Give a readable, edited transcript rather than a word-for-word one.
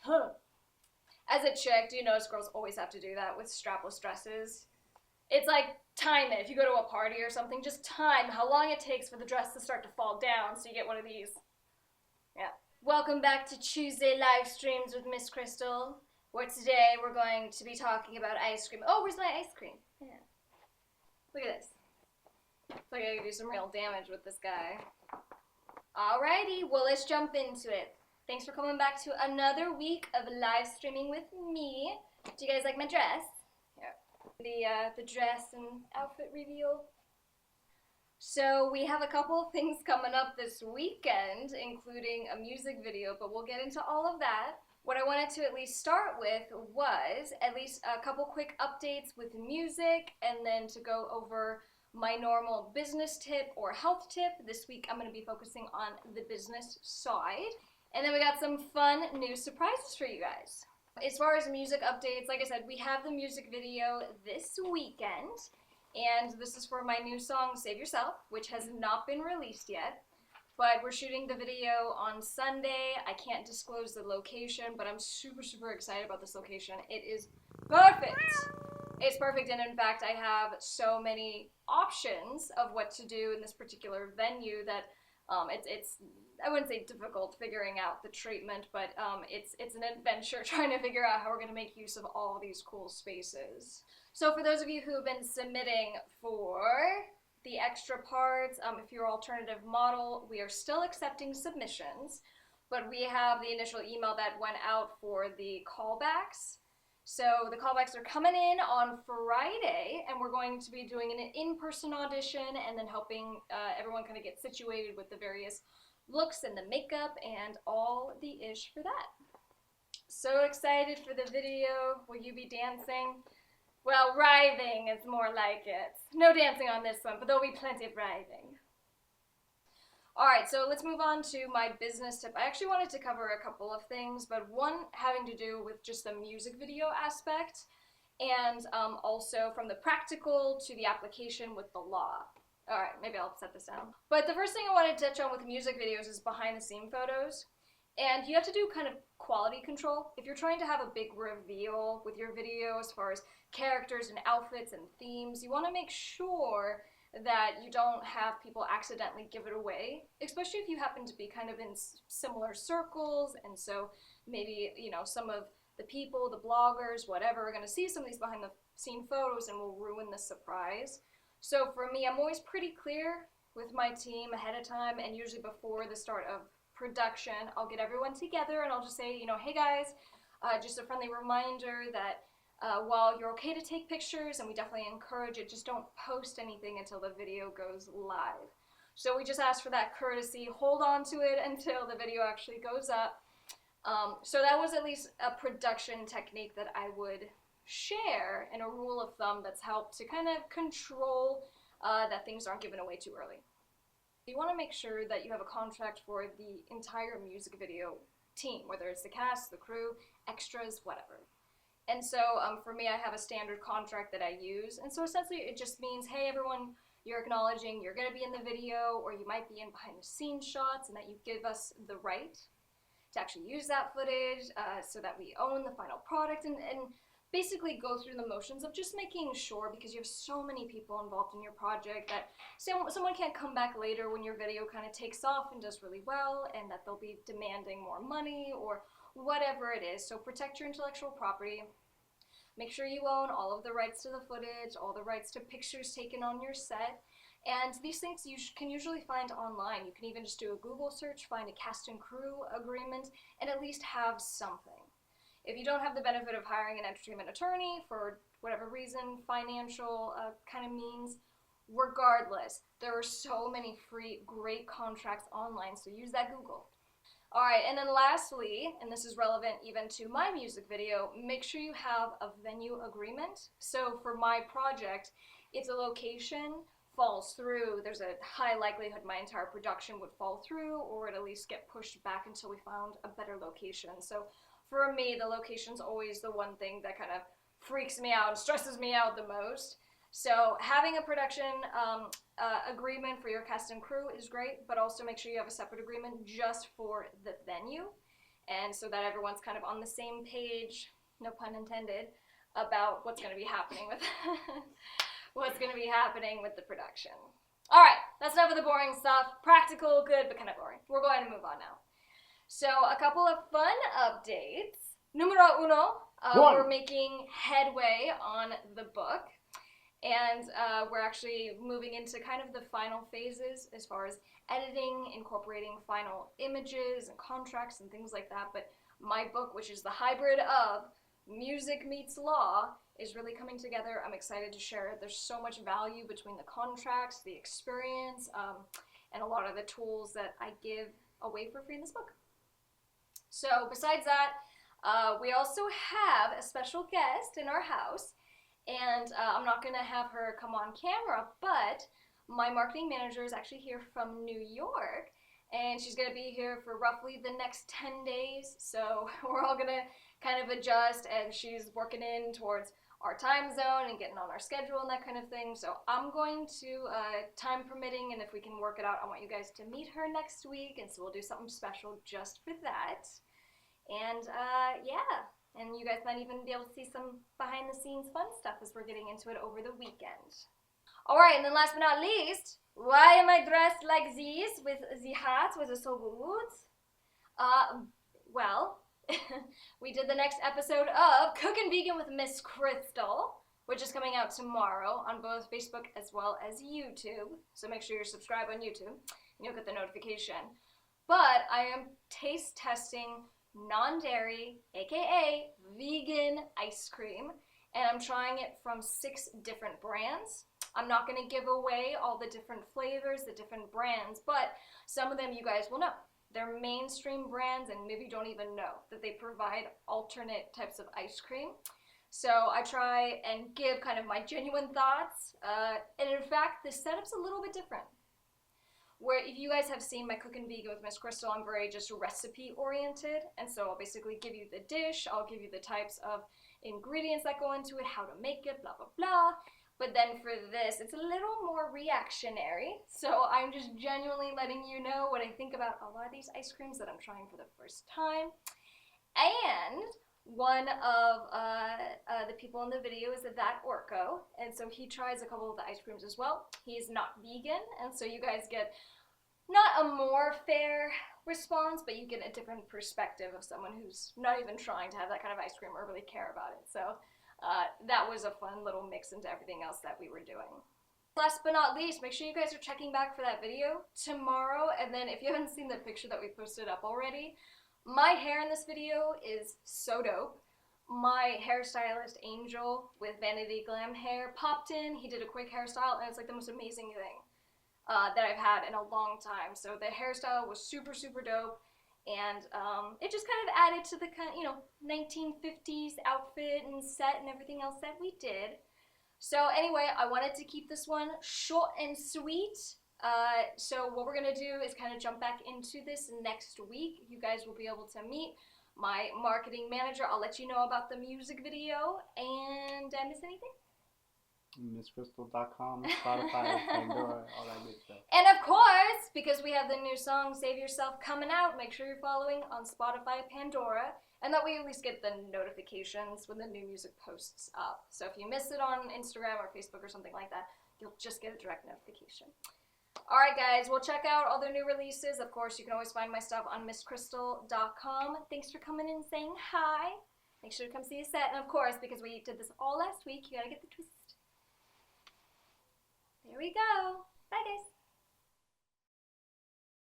Huh. As a chick, do you notice girls always have to do that with strapless dresses? It's like, time it. If you go to a party or something, just time how long it takes for the dress to start to fall down so you get one of these. Yeah. Welcome back to Tuesday live streams with Miss Krystle, where today we're going to be talking about ice cream. Oh, where's my ice cream? Yeah. Look at this. Looks like I could do some real damage with this guy. Alrighty, well, let's jump into it. Thanks for coming back to another week of live streaming with me. Do you guys like my dress? Yeah. The dress and outfit reveal. So we have a couple of things coming up this weekend, including a music video, but we'll get into all of that. What I wanted to at least start with was at least a couple quick updates with music, and then to go over my normal business tip or health tip. This week I'm going to be focusing on the business side. And then we got some fun new surprises for you guys. As far as music updates, like I said, we have the music video this weekend. And this is for my new song, Save Yourself, which has not been released yet. But we're shooting the video on Sunday. I can't disclose the location, but I'm super, super excited about this location. It is perfect. It's perfect, and in fact, I have so many options of what to do in this particular venue that it's I wouldn't say difficult figuring out the treatment, but it's an adventure trying to figure out how we're going to make use of all these cool spaces. So for those of you who have been submitting for the extra parts, if you're alternative model, we are still accepting submissions, but we have the initial email that went out for the callbacks. So the callbacks are coming in on Friday, and we're going to be doing an in-person audition and then helping everyone kind of get situated with the various looks and the makeup and all the ish for that. So excited for the video. Will you be dancing? Well, writhing is more like it. No dancing on this one, but there'll be plenty of writhing. Alright, so let's move on to my business tip. I actually wanted to cover a couple of things, but one having to do with just the music video aspect, and also from the practical to the application with the law. Alright, maybe I'll set this down. But the first thing I want to touch on with music videos is behind the scene photos. And you have to do kind of quality control. If you're trying to have a big reveal with your video as far as characters and outfits and themes, you want to make sure that you don't have people accidentally give it away, especially if you happen to be kind of in similar circles, and so maybe, you know, some of the people, the bloggers, whatever, are going to see some of these behind the scene photos and will ruin the surprise. So for me, I'm always pretty clear with my team ahead of time, and usually before the start of production, I'll get everyone together and I'll just say, you know, hey guys, just a friendly reminder that while you're okay to take pictures, and we definitely encourage it, just don't post anything until the video goes live. So we just ask for that courtesy, hold on to it until the video actually goes up. So that was at least a production technique that I would share, and a rule of thumb that's helped to kind of control that things aren't given away too early. You want to make sure that you have a contract for the entire music video team, whether it's the cast, the crew, extras, whatever. And so for me, I have a standard contract that I use, and so essentially it just means, hey everyone, you're acknowledging you're going to be in the video, or you might be in behind the scenes shots, and that you give us the right to actually use that footage so that we own the final product, and basically go through the motions of just making sure, because you have so many people involved in your project, that someone can't come back later when your video kind of takes off and does really well, and that they'll be demanding more money or whatever it is. So protect your intellectual property. Make sure you own all of the rights to the footage, all the rights to pictures taken on your set. And these things you can usually find online. You can even just do a Google search, find a cast and crew agreement, and at least have something. If you don't have the benefit of hiring an entertainment attorney for whatever reason, financial kind of means, regardless, there are so many free, great contracts online, so use that Google. Alright, and then lastly, and this is relevant even to my music video, make sure you have a venue agreement. So for my project, if the location falls through, there's a high likelihood my entire production would fall through, or at least get pushed back until we found a better location. So for me, the location's always the one thing that kind of freaks me out and stresses me out the most. So having a production agreement for your cast and crew is great, but also make sure you have a separate agreement just for the venue. and so that everyone's kind of on the same page, no pun intended, about what's going to be happening with the production. All right, that's enough of the boring stuff. Practical, good, but kind of boring. We're going to move on now. So a couple of fun updates. Numero uno, we're making headway on the book, and we're actually moving into kind of the final phases as far as editing, incorporating final images and contracts and things like that. But my book, which is the hybrid of music meets law, is really coming together. I'm excited to share it. There's so much value between the contracts, the experience, and a lot of the tools that I give away for free in this book. So besides that, we also have a special guest in our house, and I'm not going to have her come on camera, but my marketing manager is actually here from New York, and she's going to be here for roughly the next 10 days, so we're all going to kind of adjust, and she's working in towards our time zone and getting on our schedule and that kind of thing. So I'm going to, time permitting, and if we can work it out, I want you guys to meet her next week, and so we'll do something special just for that. And yeah, and you guys might even be able to see some behind the scenes fun stuff as we're getting into it over the weekend. Alright, and then last but not least, why am I dressed like this with the hat with the so good? Well, we did the next episode of Cookin Vegan with Miss Krystle, which is coming out tomorrow on both Facebook as well as YouTube. So make sure you're subscribed on YouTube and you'll get the notification. But I am taste testing non-dairy, aka vegan ice cream, and I'm trying it from 6 different brands. I'm not going to give away all the different flavors, the different brands, but some of them you guys will know. They're mainstream brands, and maybe you don't even know that they provide alternate types of ice cream. So I try and give kind of my genuine thoughts, and in fact, the setup's a little bit different. Where if you guys have seen my Cookin Vegan with Miss Krystle, I'm very just recipe oriented, and so I'll basically give you the dish, I'll give you the types of ingredients that go into it, how to make it, blah blah blah. But then for this, it's a little more reactionary, so I'm just genuinely letting you know what I think about a lot of these ice creams that I'm trying for the first time. And one of the people in the video is that Orko, and so he tries a couple of the ice creams as well. He's not vegan, and so you guys get not a more fair response, but you get a different perspective of someone who's not even trying to have that kind of ice cream or really care about it. So that was a fun little mix into everything else that we were doing. Last but not least, make sure you guys are checking back for that video tomorrow, and then if you haven't seen the picture that we posted up already, my hair in this video is so dope. My hairstylist, Angel, with Vanity Glam Hair, popped in. He did a quick hairstyle, and it's like the most amazing thing that I've had in a long time. So the hairstyle was super, super dope, and it just kind of added to the kind of, 1950s outfit and set and everything else that we did. So anyway, I wanted to keep this one short and sweet. So what we're going to do is kind of jump back into this next week. You guys will be able to meet my marketing manager. I'll let you know about the music video. And did I miss anything? MissKrystle.com, Spotify, Pandora, all that good stuff. And of course, because we have the new song Save Yourself coming out, make sure you're following on Spotify, Pandora, and that way you at least get the notifications when the new music posts up. So if you miss it on Instagram or Facebook or something like that, you'll just get a direct notification. Alright guys, we'll check out all the new releases. Of course, you can always find my stuff on MissKrystle.com. Thanks for coming in and saying hi. Make sure to come see a set. And of course, because we did this all last week, you gotta get the twist. There we go.